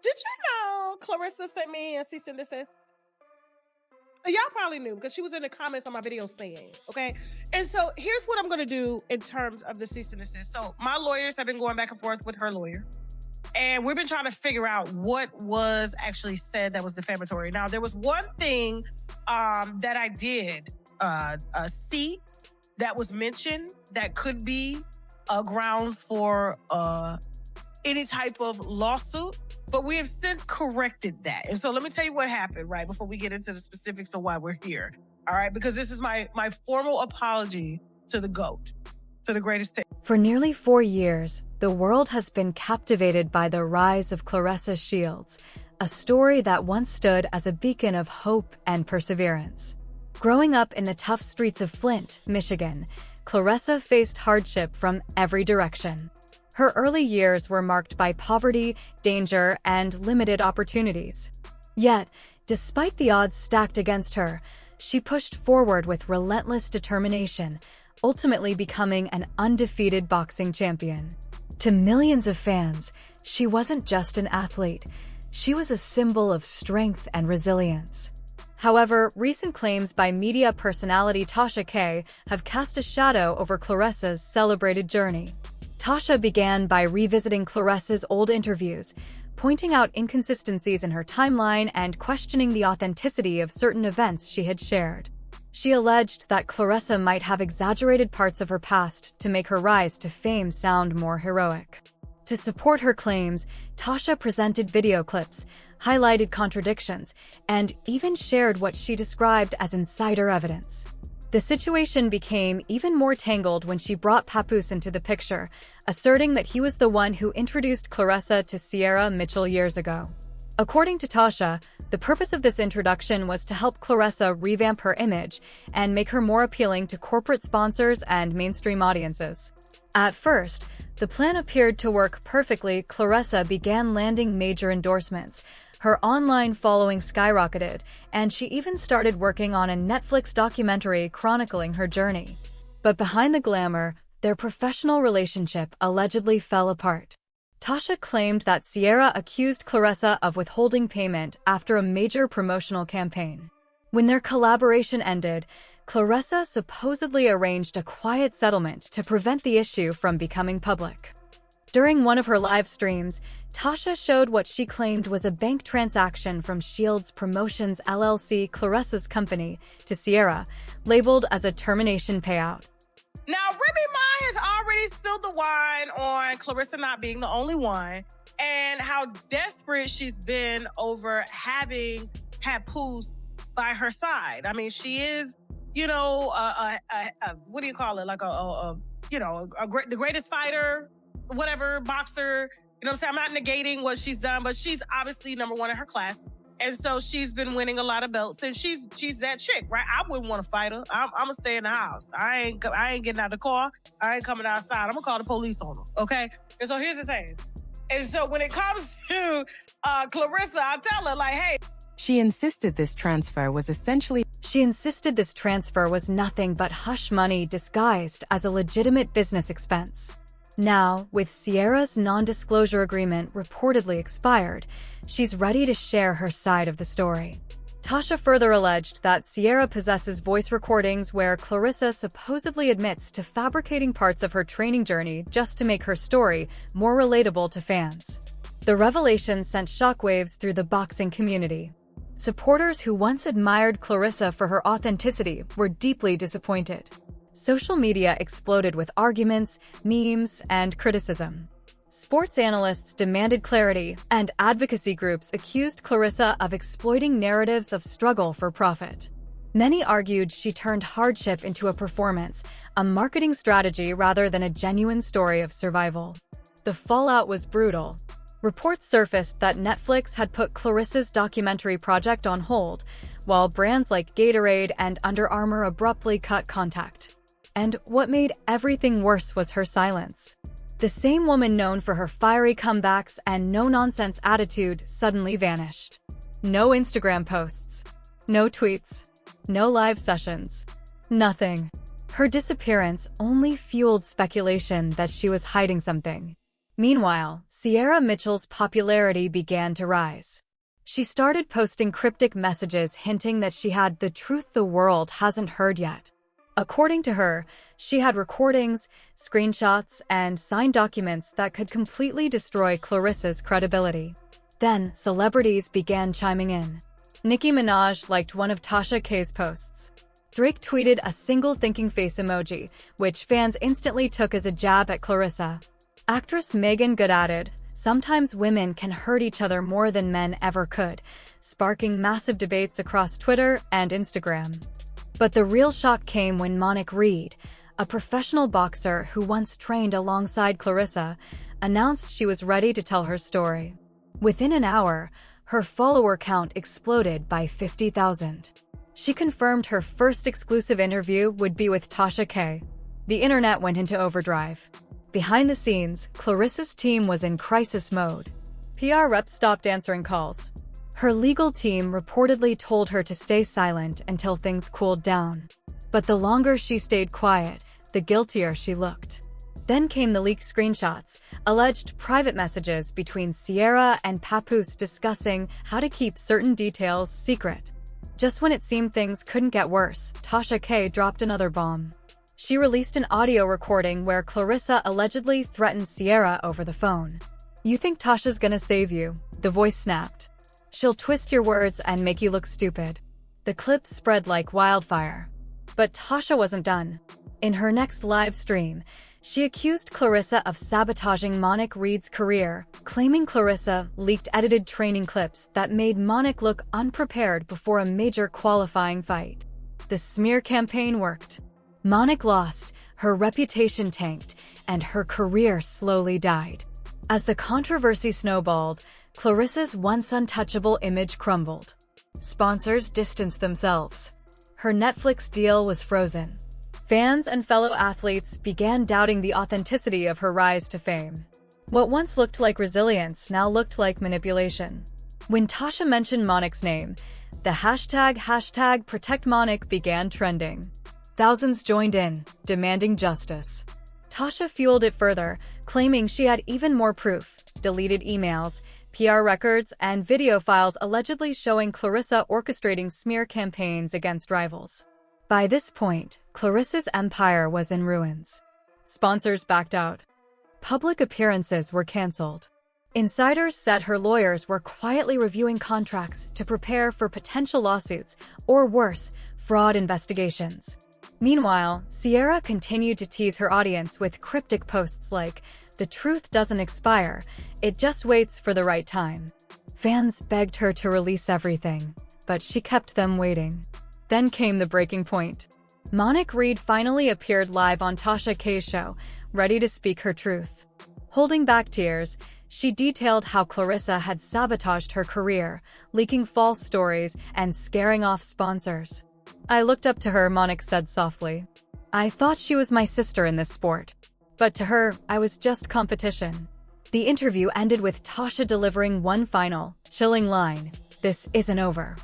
Did you know Clarissa sent me a cease and desist? Y'all probably knew because she was in the comments on my video saying, okay? And so here's what I'm going to do in terms of the cease and desist. So my lawyers have been going back and forth with her lawyer, and we've been trying to figure out what was actually said that was defamatory. Now, there was one thing that I did see that was mentioned that could be grounds for any type of lawsuit, but we have since corrected that. And so let me tell you what happened, right, before we get into the specifics of why we're here. All right, because this is my formal apology to the GOAT, to the greatest. For nearly 4 years, the world has been captivated by the rise of Claressa Shields, a story that once stood as a beacon of hope and perseverance. Growing up in the tough streets of Flint, Michigan, Claressa faced hardship from every direction. Her early years were marked by poverty, danger, and limited opportunities. Yet, despite the odds stacked against her, she pushed forward with relentless determination, ultimately becoming an undefeated boxing champion. To millions of fans, she wasn't just an athlete, she was a symbol of strength and resilience. However, recent claims by media personality Tasha K have cast a shadow over Claressa's celebrated journey. Tasha began by revisiting Claressa's old interviews, pointing out inconsistencies in her timeline and questioning the authenticity of certain events she had shared. She alleged that Claressa might have exaggerated parts of her past to make her rise to fame sound more heroic. To support her claims, Tasha presented video clips, highlighted contradictions, and even shared what she described as insider evidence. The situation became even more tangled when she brought Papoose into the picture, asserting that he was the one who introduced Claressa to Sierra Mitchell years ago. According to Tasha, the purpose of this introduction was to help Claressa revamp her image and make her more appealing to corporate sponsors and mainstream audiences. At first, the plan appeared to work perfectly. Claressa began landing major endorsements. Her online following skyrocketed, and she even started working on a Netflix documentary chronicling her journey. But behind the glamour, their professional relationship allegedly fell apart. Tasha claimed that Sierra accused Claressa of withholding payment after a major promotional campaign. When their collaboration ended, Claressa supposedly arranged a quiet settlement to prevent the issue from becoming public. During one of her live streams, Tasha showed what she claimed was a bank transaction from Shields Promotions LLC, Claressa's company, to Sierra, labeled as a termination payout. Now, Remy Ma has already spilled the wine on Claressa not being the only one and how desperate she's been over having Papoose by her side. I mean, she is, what do you call it? Like the greatest fighter, whatever, boxer. You know what I'm saying? I'm not negating what she's done, but she's obviously number one in her class. And so she's been winning a lot of belts, and she's that chick, right? I wouldn't want to fight her. I'm gonna stay in the house. I ain't getting out of the car. I ain't coming outside. I'm gonna call the police on her, okay? And so here's the thing. And so when it comes to Claressa, I tell her, like, hey. She insisted this transfer was nothing but hush money disguised as a legitimate business expense. Now, with Sierra's non-disclosure agreement reportedly expired, she's ready to share her side of the story. Tasha further alleged that Sierra possesses voice recordings where Claressa supposedly admits to fabricating parts of her training journey just to make her story more relatable to fans. The revelation sent shockwaves through the boxing community. Supporters who once admired Claressa for her authenticity were deeply disappointed. Social media exploded with arguments, memes, and criticism. Sports analysts demanded clarity, and advocacy groups accused Claressa of exploiting narratives of struggle for profit. Many argued she turned hardship into a performance, a marketing strategy rather than a genuine story of survival. The fallout was brutal. Reports surfaced that Netflix had put Claressa's documentary project on hold, while brands like Gatorade and Under Armour abruptly cut contact. And what made everything worse was her silence. The same woman known for her fiery comebacks and no-nonsense attitude suddenly vanished. No Instagram posts. No tweets. No live sessions. Nothing. Her disappearance only fueled speculation that she was hiding something. Meanwhile, Sierra Mitchell's popularity began to rise. She started posting cryptic messages hinting that she had the truth the world hasn't heard yet. According to her, she had recordings, screenshots, and signed documents that could completely destroy Clarissa's credibility. Then, celebrities began chiming in. Nicki Minaj liked one of Tasha K's posts. Drake tweeted a single thinking face emoji, which fans instantly took as a jab at Claressa. Actress Megan Good added, "Sometimes women can hurt each other more than men ever could," sparking massive debates across Twitter and Instagram. But the real shock came when Monique Reed, a professional boxer who once trained alongside Claressa, announced she was ready to tell her story. Within an hour, her follower count exploded by 50,000. She confirmed her first exclusive interview would be with Tasha K. The internet went into overdrive. Behind the scenes, Claressa's team was in crisis mode. PR reps stopped answering calls. Her legal team reportedly told her to stay silent until things cooled down. But the longer she stayed quiet, the guiltier she looked. Then came the leaked screenshots, alleged private messages between Sierra and Papoose discussing how to keep certain details secret. Just when it seemed things couldn't get worse, Tasha K dropped another bomb. She released an audio recording where Claressa allegedly threatened Sierra over the phone. "You think Tasha's gonna save you?" the voice snapped. "She'll twist your words and make you look stupid." The clip spread like wildfire. But Tasha wasn't done. In her next live stream, she accused Claressa of sabotaging Monique Reed's career, claiming Claressa leaked edited training clips that made Monique look unprepared before a major qualifying fight. The smear campaign worked. Monique lost, her reputation tanked, and her career slowly died. As the controversy snowballed, Claressa's once untouchable image crumbled. Sponsors distanced themselves. Her Netflix deal was frozen. Fans and fellow athletes began doubting the authenticity of her rise to fame. What once looked like resilience now looked like manipulation. When Tasha mentioned Monique's name, the hashtag #ProtectMonique began trending. Thousands joined in, demanding justice. Tasha fueled it further, claiming she had even more proof: deleted emails, PR records, and video files allegedly showing Claressa orchestrating smear campaigns against rivals. By this point, Claressa's empire was in ruins. Sponsors backed out. Public appearances were canceled. Insiders said her lawyers were quietly reviewing contracts to prepare for potential lawsuits, or worse, fraud investigations. Meanwhile, Sierra continued to tease her audience with cryptic posts like, "The truth doesn't expire, it just waits for the right time." Fans begged her to release everything, but she kept them waiting. Then came the breaking point. Monique Reed finally appeared live on Tasha K's show, ready to speak her truth. Holding back tears, she detailed how Claressa had sabotaged her career, leaking false stories and scaring off sponsors. "I looked up to her," Monique said softly. "I thought she was my sister in this sport. But to her, I was just competition." The interview ended with Tasha delivering one final, chilling line: "This isn't over.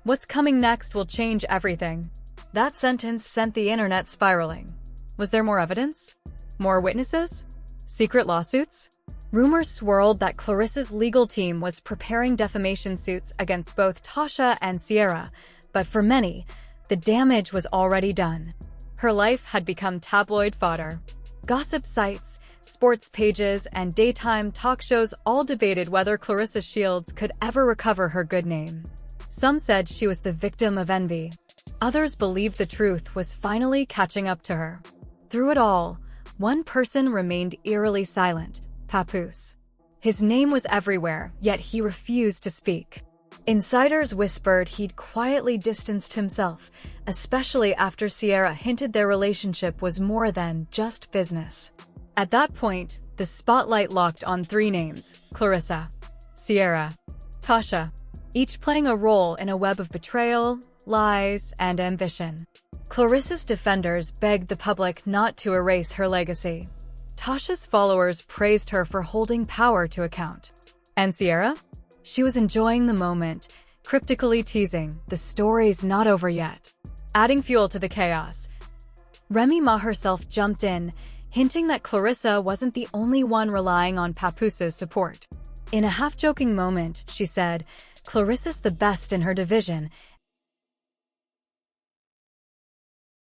What's coming next will change everything." That sentence sent the internet spiraling. Was there more evidence? More witnesses? Secret lawsuits? Rumors swirled that Claressa's legal team was preparing defamation suits against both Tasha and Sierra, but for many, the damage was already done. Her life had become tabloid fodder. Gossip sites, sports pages, and daytime talk shows all debated whether Claressa Shields could ever recover her good name. Some said she was the victim of envy. Others believed the truth was finally catching up to her. Through it all, one person remained eerily silent: Papoose. His name was everywhere, yet he refused to speak. Insiders whispered he'd quietly distanced himself, especially after Sierra hinted their relationship was more than just business. At that point, the spotlight locked on three names: Claressa, Sierra, Tasha, each playing a role in a web of betrayal, lies, and ambition. Claressa's defenders begged the public not to erase her legacy. Tasha's followers praised her for holding power to account. And Sierra? She was enjoying the moment, cryptically teasing, "The story's not over yet." Adding fuel to the chaos, Remy Ma herself jumped in, hinting that Claressa wasn't the only one relying on Papoose's support. In a half-joking moment, she said, "Clarissa's the best in her division,